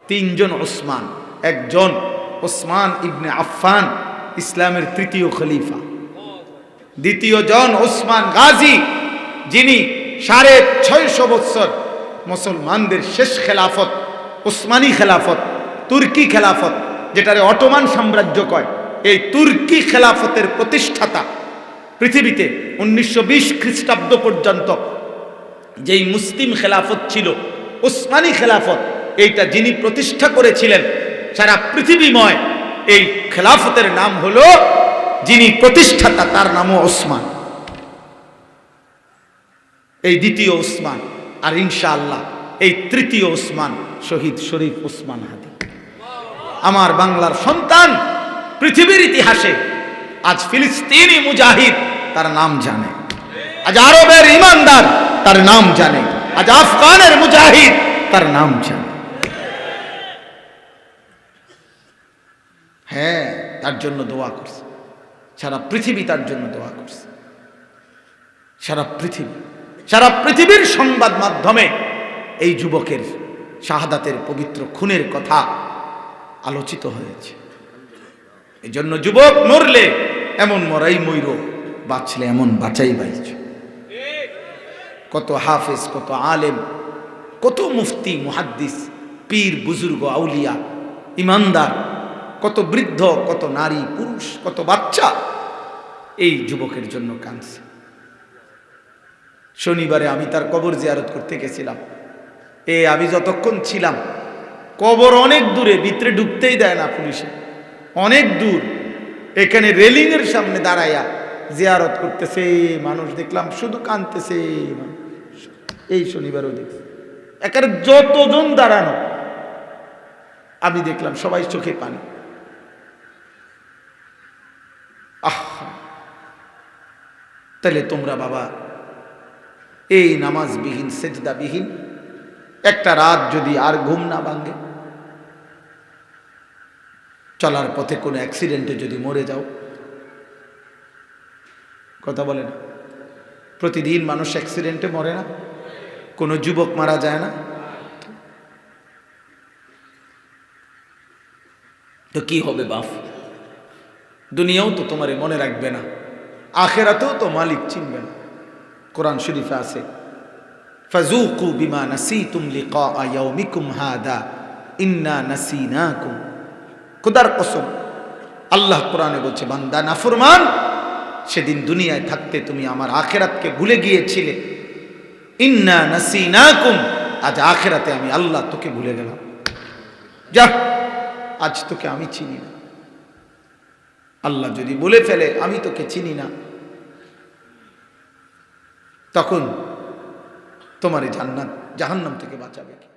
তিনজন ওসমান, একজন ওসমান ইবনে আফফান, ইসলামের তৃতীয় খলিফা। দ্বিতীয় জন ওসমান গাজী, যিনি 650 বছর মুসলমানদের শেষ খেলাফত, ওসমানী খেলাফত, তুর্কি খেলাফত, যেটারে অটোমান সাম্রাজ্য কয়, এই তুর্কি খেলাফতের প্রতিষ্ঠাতা। পৃথিবীতে 1920 খ্রিস্টাব্দ পর্যন্ত যেই মুসলিম খেলাফত ছিল, ওসমানী খেলাফত, এইটা যিনি প্রতিষ্ঠা করেছিলেন, সারা পৃথিবীময় এই খেলাফতের নাম হলো, যিনি প্রতিষ্ঠাতা তার নামও ওসমান। এই দ্বিতীয় ওসমান, আর ইনশাআল্লাহ এই তৃতীয় ওসমান শহীদ শরীফ ওসমান হাদি। আমার বাংলার সন্তান পৃথিবীর ইতিহাসে আজ ফিলিস্তিনি মুজাহিদ তার নাম জানে, আজ আরবের ইমানদার তার নাম জানে, আজ আফগানের মুজাহিদ তার নাম জানে। হ্যাঁ, তার জন্য দোয়া করছে, সারা পৃথিবী তার জন্য দোয়া করছে। সারা পৃথিবীর সংবাদ মাধ্যমে এই যুবকের শাহাদাতের পবিত্র খুনের কথা আলোচিত হয়েছে। এই জন্য যুবক মরলে এমন মরাই মইর, বাঁচলে এমন বাঁচাই বাইচ। কত হাফেজ, কত আলেম, কত মুফতি, মুহাদ্দিস, পীর, বুজুর্গ, আউলিয়া, ইমানদার, কত বৃদ্ধ, কত নারী, পুরুষ, কত বাচ্চা এই যুবকের জন্য কাঁদছে। শনিবারে আমি তার কবর জিয়ারত করতে গেছিলাম। আমি যতক্ষণ ছিলাম, কবর অনেক দূরে, ভিতরে ঢুকতেই দেয় না পুলিশে, অনেক দূর। এখানে রেলিং এর সামনে দাঁড়াইয়া জিয়ারত করতেছে মানুষ, দেখলাম শুধু কাঁদতেছে। এই শনিবারও দেখছি একেবারে যতজন দাঁড়ানো, আমি দেখলাম সবাই চোখে পানি। তাহলে তোমরা বাবা এই নামাজবিহীন, সেজদাবিহীন একটা রাত যদি আর ঘুম না ভাঙে, চলার পথে কোনো অ্যাক্সিডেন্টে যদি মরে যাও, কথা বলে না, প্রতিদিন মানুষ অ্যাক্সিডেন্টে মরে না? কোনো যুবক মারা যায় না? তো কি হবে বাপ? দুনিয়াও তো তোমারে মনে রাখবে না, আখেরাতেও তো মালিক চিনবে না। কোরআন শরীফে আছে, ফাযুকু বিমা নাসিতুম লিকা ইয়াউমিকুম হাদা ইন্না নাসিনাকুম। খোদার কসম, আল্লাহ কোরআনে বলছে, বান্দা নাফরমান, সেদিন দুনিয়ায় থাকতে তুমি আমার আখেরাতকে ভুলে গিয়েছিলে। ইন্না নাসিনাকুম, আজ আখেরাতে আমি আল্লাহ তোকে ভুলে গেলাম। যা, আজ তোকে আমি চিনি না। আল্লাহ যদি বলে ফেলে আমি তোকে চিনি না, তখন তোমার জান্নাত জাহান্নাম থেকে বাঁচাবে কি?